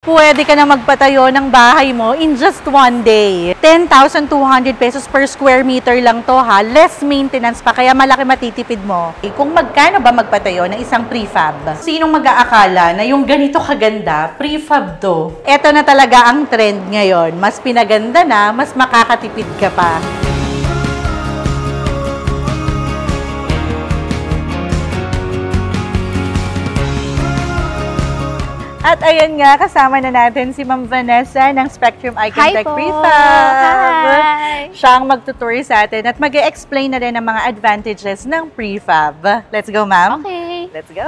Pwede ka na magpatayo ng bahay mo in just one day. 10,200 pesos per square meter lang to ha. Less maintenance pa, kaya malaki matitipid mo. Kung magkano ba magpatayo ng isang prefab? Sinong mag-aakala na yung ganito kaganda, prefab to? Ito na talaga ang trend ngayon. Mas pinaganda na, mas makakatipid ka pa. At ayan nga, kasama na natin si Ma'am Vanessa ng Spectrum Icon Tech Prefab. Hi! Siya ang magtutour sa atin at mag-e-explain na rin ang mga advantages ng prefab. Let's go, ma'am. Okay. Let's go.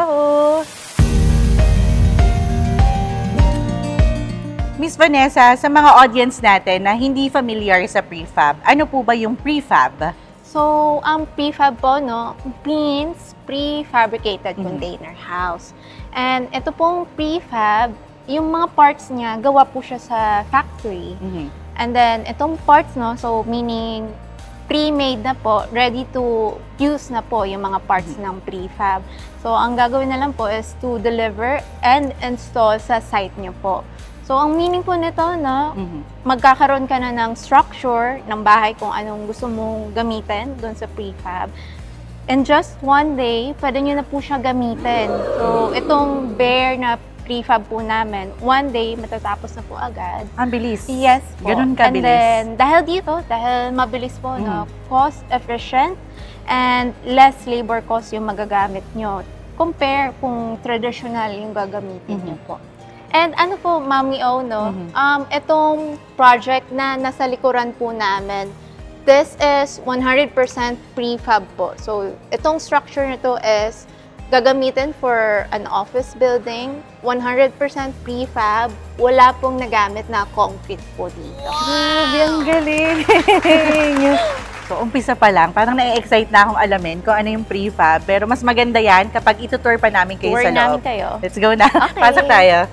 Miss Vanessa, sa mga audience natin na hindi familiar sa prefab, ano po ba yung prefab? So, ang prefab po, no, means prefabricated container house. And ito pong prefab, yung mga parts niya, gawa po siya sa factory. And then, itong parts, no, so meaning pre-made na po, ready to use na po yung mga parts ng prefab. So, ang gagawin na lang po is to deliver and install sa site niyo po. So, ang meaning po nito, no, magkakaroon ka na ng structure ng bahay kung anong gusto mong gamitin doon sa prefab. And just one day, pwede nyo na po siya gamitin. So, itong bare na prefab po namin, one day, matatapos na po agad. Ang bilis. Yes po. Ganun kabilis. And then, dahil dito, dahil mabilis po, no, cost efficient and less labor cost yung magagamit nyo. Compare kung traditional yung gagamitin nyo po. And ano po, Mami O, no, itong project na nasa likuran po namin, this is 100% prefab po. So, itong structure nito is gagamitin for an office building, 100% prefab, wala pong nagamit na concrete po dito. Grabe, ang galing! So, umpisa pa lang, parang na-excite na akong alamin kung ano yung prefab. Pero mas maganda yan kapag itutour pa namin kayo Tour sa loob. namin kayo. Let's go na. Okay. Pasok tayo.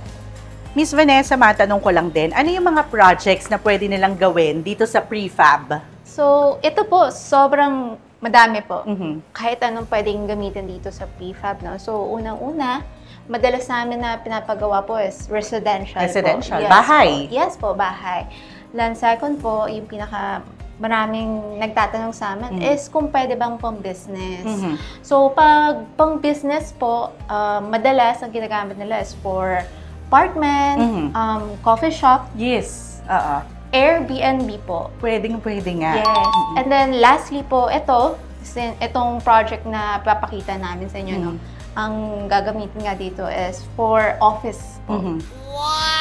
Miss Vanessa, matanong ko lang din, ano yung mga projects na pwede nilang gawin dito sa prefab? So, ito po, sobrang madami po. Kahit anong pwedeng gamitin dito sa prefab, no? So, unang-una, madalas namin na pinapagawa po is residential Residential? po. Yes, Bahay? Po. Yes po, bahay. Then second po, yung pinaka maraming nagtatanong sa amin is kung pwede bang pang-business. So, pag pang-business po, madalas ang ginagamit nila is for apartment, coffee shop. Yes. Airbnb po. Pwede nga. Yes. And then lastly po, itong project na papakita namin sa inyo, no, ang gagamitin nga dito is for office po.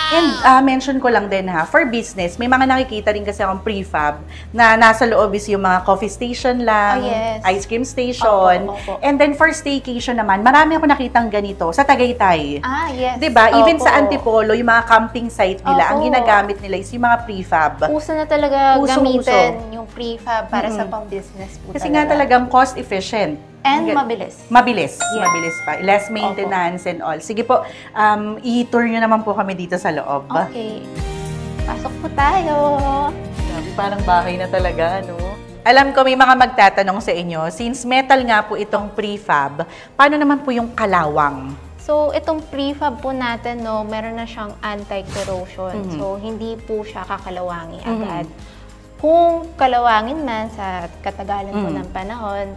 And mention ko lang din ha, for business, may mga nakikita rin kasi akong prefab na nasa loob is yung mga coffee station lang, ice cream station. Opo. And then for staycation naman, marami ako nakitang ganito sa Tagaytay. Yes. Diba? Even sa Antipolo, yung mga camping site nila, ang ginagamit nila is yung mga prefab. Uso na talaga gamitin Uso. yung prefab para sa pang-business po. Kasi nga talagang cost efficient. And mabilis. Mabilis. Mabilis pa. Less maintenance and all. Sige po, i-tour nyo naman po kami dito sa loob. Okay. Pasok po tayo. Parang bahay na talaga, ano? Alam ko may mga magtatanong sa inyo, since metal nga po itong prefab, paano naman po yung kalawang? So, itong prefab po natin, no, meron na siyang anti-corrosion. So, hindi po siya kakalawangin agad. Kung kalawangin man sa katagalan po ng panahon,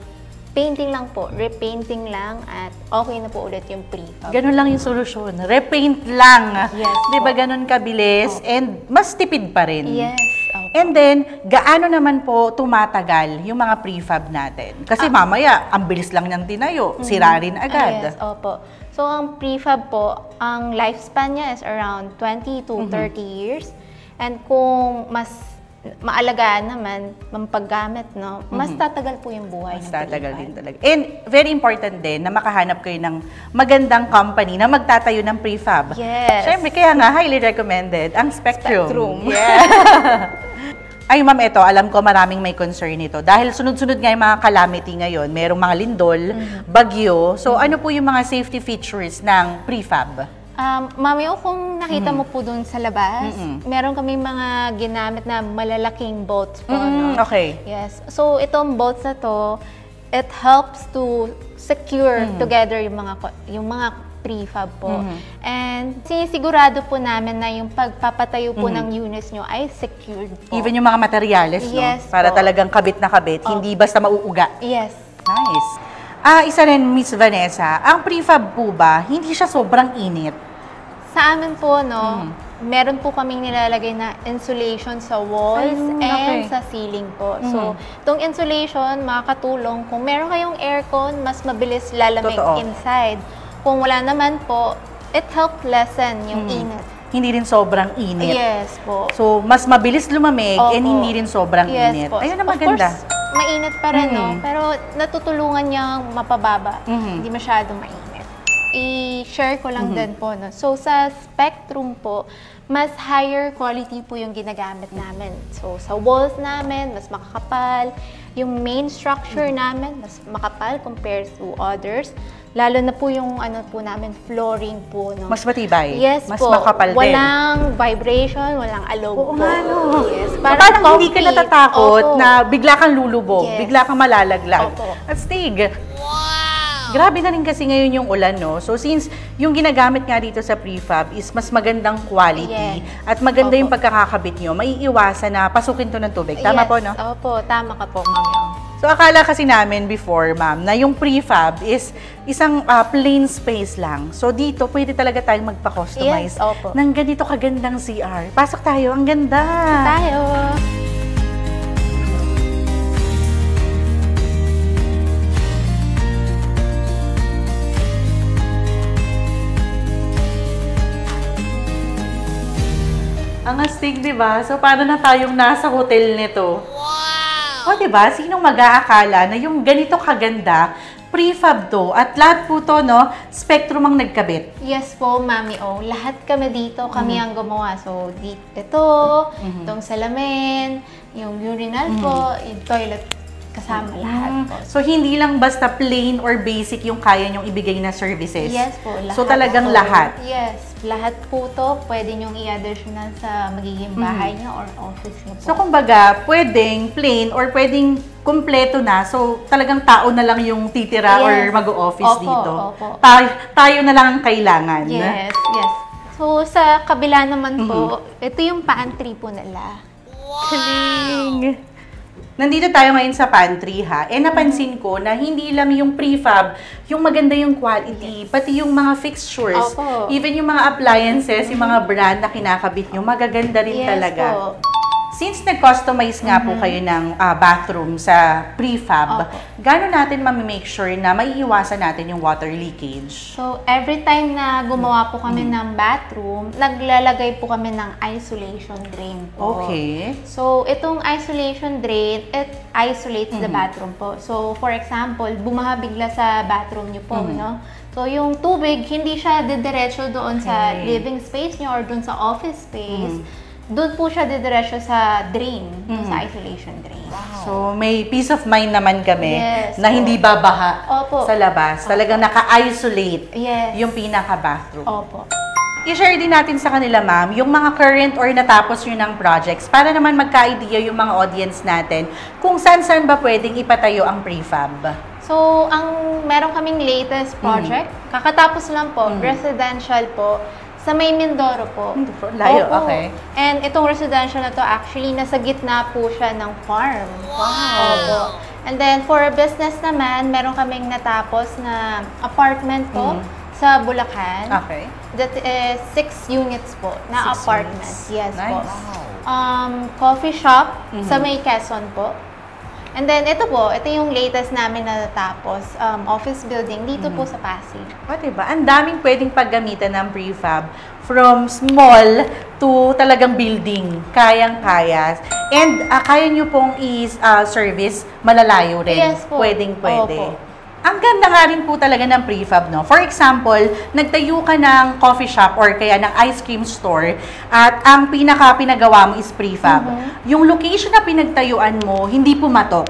painting lang po, repainting lang at okay na po ulit yung prefab. Ganun lang yung solusyon. Repaint lang. Yes. Diba ganun kabilis and mas tipid pa rin. Yes. Okay. And then, gaano naman po tumatagal yung mga prefab natin? Kasi mamaya, ang bilis lang niyang tinayo. Sira rin agad. Yes, opo. So, ang prefab po, ang lifespan niya is around 20 to 30 years. And kung mas maalagaan naman, mampaggamit, no, mas tatagal po yung buhay ng prefab. Mas tatagal din talaga. And very important din na makahanap kayo ng magandang company na magtatayo ng prefab. Yes. Siyempre, kaya nga, highly recommended ang Spectrum. Yeah. Ay, ma'am, ito, alam ko maraming may concern nito. Dahil sunod-sunod nga yung mga calamity ngayon, merong mga lindol, bagyo. So, ano po yung mga safety features ng prefab? Mami, kung nakita mo po dun sa labas, meron kami mga ginamit na malalaking boats po. No? Okay. Yes. So, itong boats na to, it helps to secure together yung mga prefab po. And sinisigurado po namin na yung pagpapatayo po ng units nyo ay secured po. Even yung mga materyales, Yes no? Para po. talagang kabit na kabit, hindi basta mauuga. Yes. Nice. Isa rin, Miss Vanessa, ang prefab po ba, hindi siya sobrang init? Sa amin po, no, meron po kaming nilalagay na insulation sa walls and sa ceiling po. So, itong insulation, makakatulong. Kung meron kayong aircon, mas mabilis lalamig inside. Kung wala naman po, it helps lessen yung init. Hindi rin sobrang init. Yes po. So, mas mabilis lumamig and hindi rin sobrang init. Po. Ayun na Of maganda. course, mainit pa rin, no? Pero natutulungan niyang mapababa. Hindi masyadong mainit. I-share ko lang din po, no? So, sa Spectrum po, mas higher quality po yung ginagamit namin. So, sa walls namin, mas makakapal. Yung main structure namin, mas makapal compared to others. Lalo na po yung ano po namin, flooring po, no? Mas matibay. Yes mas po. makapal din. Walang vibration, walang alog po. Nga, no? Yes. Parang hindi ka natatakot na bigla kang lulubog, Yes. bigla kang malalaglag. Opo. At stig. Grabe na rin kasi ngayon yung ulan, no? So, since yung ginagamit nga dito sa prefab is mas magandang quality at maganda yung pagkakakabit nyo, maiiwasan na pasukin to ng tubig. Tama po, no? Opo, tama ka po, ma'am. So, akala kasi namin before, ma'am, na yung prefab is isang plain space lang. So, dito, pwede talaga tayong magpa-customize ng ganito kagandang CR. Pasok tayo, ang ganda! Tayo! Ang astig, di ba? So, paano na tayong nasa hotel nito? Wow! O, di ba? Sinong mag-aakala na yung ganito kaganda, prefab to, at lahat po to, no, Spectrum ang nagkabit. Yes po, Mami O. Lahat kami dito, kami ang gumawa. So, ito, itong salamin, yung urinal po, yung toilet, kasama lahat po. So, hindi lang basta plain or basic yung kaya nyong ibigay na services. Yes po, lahat. So, talagang po. lahat. Yes, lahat po to, pwede nyong i-additional sa magiging bahay nyo or office nyo po. So, kumbaga, pwedeng plain or pwedeng kumpleto na. So, talagang tao na lang yung titira or mag-o-office dito. Opo. Tayo na lang ang kailangan. Yes, yes. So, sa kabila naman po, ito yung pantry po nila. Galing! Nandito tayo ngayon sa pantry, ha? Napansin ko na hindi lang yung prefab, yung maganda yung quality, pati yung mga fixtures, even yung mga appliances, yung mga brand na kinakabit nyo, magaganda rin talaga. Since nag-customize nga po kayo ng bathroom sa prefab, gaano natin ma-make sure na maiiwasan natin yung water leakage? So, every time na gumawa po kami ng bathroom, naglalagay po kami ng isolation drain po. Okay. So, itong isolation drain, it isolates the bathroom po. So, for example, bumaha bigla sa bathroom nyo po, no? So, yung tubig, hindi siya didiretso doon sa living space nyo or doon sa office space. Doon po siya didiretso sa drain, sa isolation drain. So, may peace of mind naman kami na hindi babaha sa labas. Talagang naka-isolate yung pinaka-bathroom. Opo. I-share din natin sa kanila, ma'am, yung mga current or natapos nyo ng projects para naman magka-idea yung mga audience natin kung saan-saan ba pwedeng ipatayo ang prefab. So, meron kaming latest project. Kakatapos lang po, residential po. Sa may Mindoro po. Layo, okay. And itong residential na to, actually, nasa gitna po siya ng farm. Wow! Opo. And then, for business naman, meron kaming natapos na apartment po sa Bulacan. Okay. That is 6 units po na apartment. Yes po. Nice. Coffee shop sa may Quezon po. And then, ito yung latest namin na natapos, office building dito po sa Pasig. O, diba? Ang daming pwedeng paggamitan ng prefab. From small to talagang building. Kayang-kaya. And kaya nyo pong i-service, malalayo rin. Yes po. Pwedeng-pwede. Opo. Ang ganda nga rin po talaga ng prefab, no? For example, nagtayo ka ng coffee shop or kaya ng ice cream store at ang pinagawa mo is prefab. Yung location na pinagtayuan mo, hindi pumatok.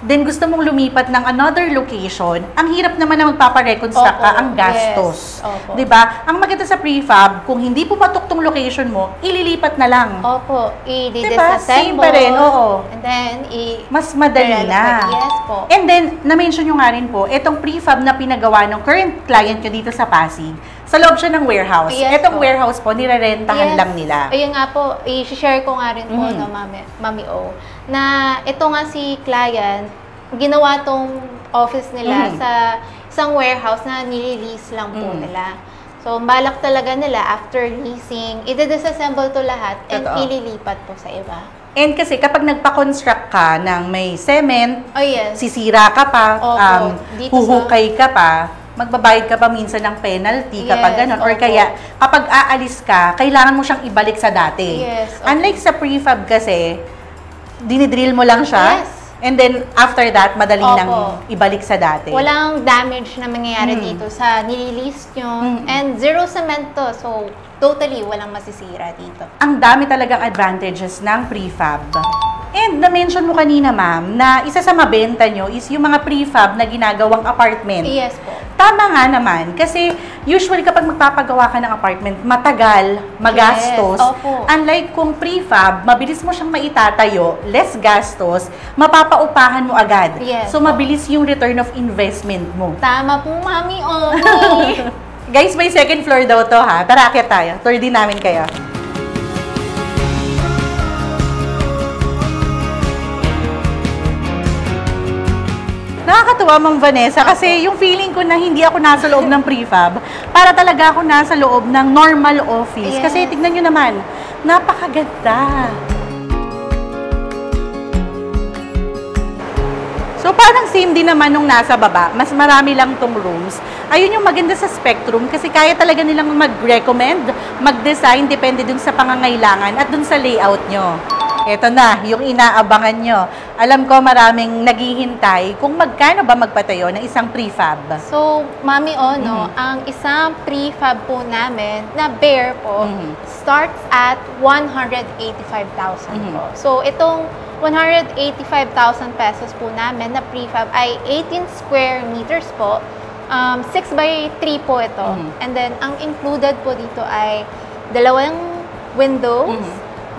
Then gusto mong lumipat ng another location, ang hirap naman na magpapareconstruct ka, ang gastos. Yes. Diba? Ang maganda sa prefab, kung hindi pumatok tong location mo, ililipat na lang. Opo. Diba? I-disassemble. Same pa rin, oo. And then, mas madali na. Yes po. And then, na-mention nyo nga rin po, itong prefab na pinagawa ng current client nyo dito sa Pasig, Sa loob siya ng warehouse. Yes Etong po. warehouse po, nirerentahan Yes. lang nila. Ayun nga po, i-share ko nga rin po, no, Mami O, na ito nga si client, ginawa tong office nila sa isang warehouse na nilelease lang po nila. So, balak talaga nila after leasing, i-disassemble to lahat and Totoo. ililipat po sa iba. And kasi kapag nagpa-construct ka ng may cement, Oh yes. sisira ka pa, Opo. Dito huhukay ka pa, magbabayad ka pa minsan ng penalty kapag Yes, ganun. Or opo. kaya, kapag aalis ka, kailangan mo siyang ibalik sa dati. Yes, opo. Unlike sa prefab kasi, dinidrill mo lang siya. Yes. And then, after that, madali Opo. nang ibalik sa dati. Walang damage na mangyayari dito sa nililist nyo. And zero cement to. So, totally walang masisira dito. Ang dami talagang advantages ng prefab. And na-mention mo kanina, ma'am, na isa sa mabenta nyo is yung mga prefab na ginagawang apartment. Yes po. Tama nga naman, kasi usually kapag magpapagawa ka ng apartment, matagal, magastos. Yes, opo. Unlike kung prefab, mabilis mo siyang maitatayo, less gastos, mapapaupahan mo agad. Yes, So, mabilis yung return of investment mo. Tama po, Mami O. Guys, may second floor daw to ha. Tara, akyat tayo. Tour din namin kayo. Nakakatuwa, Ma'am Vanessa, kasi yung feeling ko na hindi ako nasa loob ng prefab, para talaga ako nasa loob ng normal office. Yes. Kasi tignan nyo naman, napakaganda. So, parang same din naman nung nasa baba. Mas marami lang tong rooms. Ayun yung maganda sa Spectrum kasi kaya talaga nilang mag-recommend, mag-design, depende dun sa pangangailangan at dun sa layout nyo. Ito na, yung inaabangan nyo. Alam ko maraming naghihintay kung magkano ba magpatayo ng isang prefab. So, Mami O, no, ang isang prefab po namin na bare po starts at 185,000 po. So, itong 185,000 pesos po namin na prefab ay 18 square meters po. 6 by 3 po ito. And then, ang included po dito ay dalawang windows,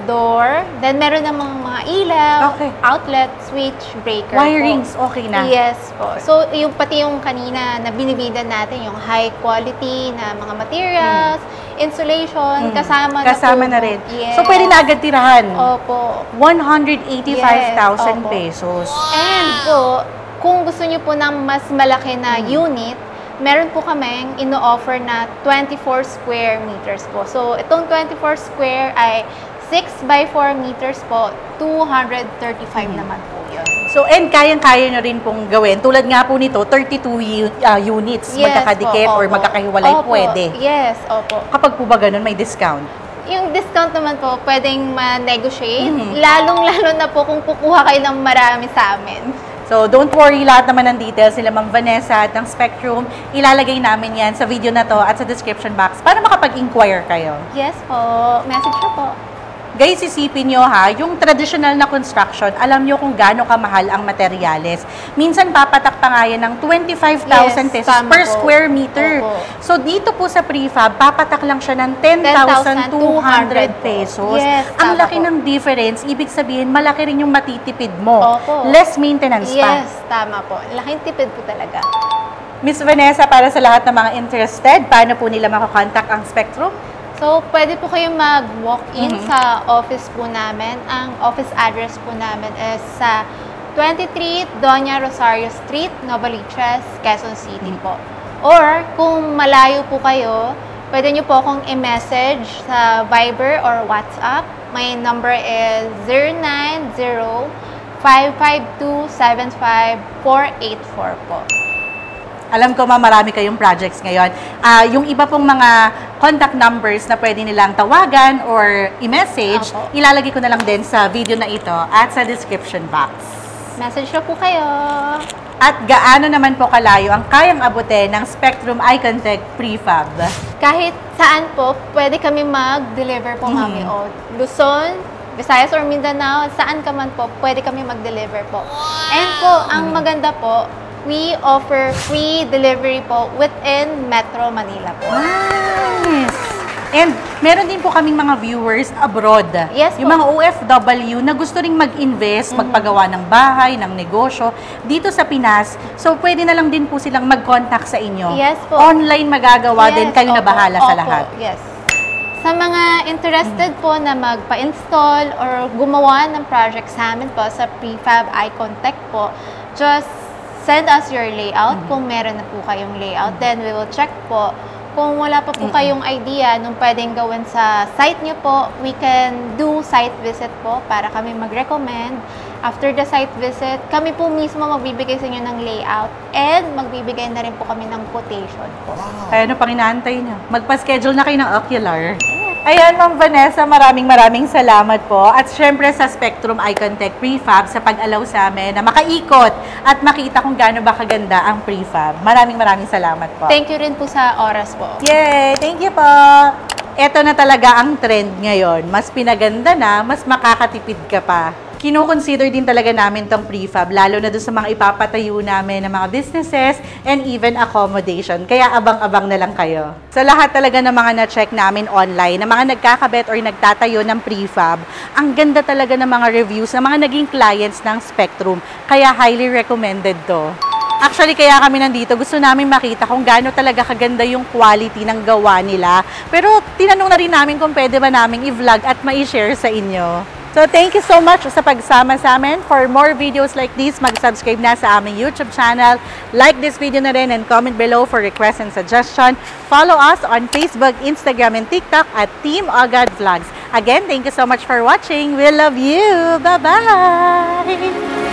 door, then meron namang mga ilaw, Okay. outlet, switch, breaker Wirings, po. okay na. Yes po. So, pati yung kanina na binibidan natin, yung high quality na mga materials, insulation, kasama na po. rin. Yes. So, pwede na agad tirahan. Opo. 185,000 Yes, opo. pesos. And po, kung gusto niyo po ng mas malaki na unit, meron po kaming ino-offer na 24 square meters po. So, itong 24 square ay 6 by 4 meters po, 235 naman po yun. So, and kayang-kaya nyo rin pong gawin. Tulad nga po nito, 32 units magkakadikit po, or opo. magkakahiwalay, Opo, pwede. Yes, opo. Kapag po ba ganun, may discount? Yung discount naman po, pwedeng ma-negotiate. Lalong-lalo na po kung kukuha kayo ng marami sa amin. So, don't worry, lahat naman ng details nila Ma'am Vanessa at ng Spectrum, ilalagay namin yan sa video na to at sa description box para makapag-inquire kayo. Yes po. Message nyo po. Guys, isipin nyo ha, yung traditional na construction, alam nyo kung gaano kamahal ang materyales. Minsan papatak pa nga yan ng 25,000 Yes, pesos tama per po. square meter. Opo. So dito po sa prefab, papatak lang siya ng 10,200 pesos. Yes, Ang tama laki po. ng difference, ibig sabihin, malaki rin yung matitipid mo. Opo. Less maintenance pa. Yes, tama po. Laking tipid po talaga. Miss Vanessa, para sa lahat ng mga interested, paano po nila makakontakt ang Spectrum? So, pwede po kayong mag-walk-in sa office po namin. Ang office address po namin is sa 23 Doña Rosario Street, Novaliches, Quezon City po. Or, kung malayo po kayo, pwede nyo po akong i-message sa Viber or WhatsApp. My number is 090-552-75484 po. Alam ko marami kayong projects ngayon. Yung iba pong mga contact numbers na pwede nilang tawagan or i-message, Opo. ilalagay ko na lang din sa video na ito at sa description box. Message na po kayo. At gaano naman po kalayo ang kayang abutin ng Spectrum Icon Tech Prefab? Kahit saan po, pwede kami mag-deliver po, Mami O. Luzon, Visayas or Mindanao, saan ka man po, pwede kami mag-deliver po. And po, ang maganda po, we offer free delivery po within Metro Manila po. Nice! And meron din po kaming mga viewers abroad. Yes yung po. mga OFW na gusto ring mag-invest, magpagawa ng bahay, ng negosyo dito sa Pinas. So, pwede na lang din po silang mag-contact sa inyo. Yes po. Online magagawa din, kayo na opo, bahala sa opo, lahat. Yes. Sa mga interested po na magpa-install or gumawa ng project sa amin po sa Prefab Icon Tech po, just send us your layout kung meron na po kayong layout. Then we will check po. Kung wala pa po kayong idea nung pwedeng gawin sa site nyo po, we can do site visit po para kami mag-recommend. After the site visit, kami po mismo magbibigay sa inyo ng layout and magbibigay na rin po kami ng quotation po. Kaya ano pang inaantay nyo? Magpa-schedule na kayo ng ocular. Ayan, Ma'am Vanessa, maraming salamat po. At syempre sa Spectrum Icon Tech Prefab sa pag-allow sa amin na makaikot at makita kung gaano ba kaganda ang prefab. Maraming salamat po. Thank you rin po sa oras po. Yay! Thank you po! Ito na talaga ang trend ngayon. Mas pinaganda na, mas makakatipid ka pa. Kino-consider din talaga namin tong prefab, lalo na doon sa mga ipapatayo namin ng mga businesses and even accommodation. Kaya abang-abang na lang kayo. Sa lahat talaga ng mga na-check namin online, na mga nagkakabet or nagtatayo ng prefab, ang ganda talaga ng mga reviews ng mga naging clients ng Spectrum. Kaya highly recommended to. Actually, kaya kami nandito, gusto namin makita kung gaano talaga kaganda yung quality ng gawa nila. Pero tinanong na rin namin kung pwede ba namin i-vlog at ma-share sa inyo. So, thank you so much sa pagsama sa amin. For more videos like this, mag-subscribe na sa aming YouTube channel. Like this video na rin and comment below for requests and suggestion. Follow us on Facebook, Instagram, and TikTok at Team Agad Vlogs. Again, thank you so much for watching. We love you. Bye-bye!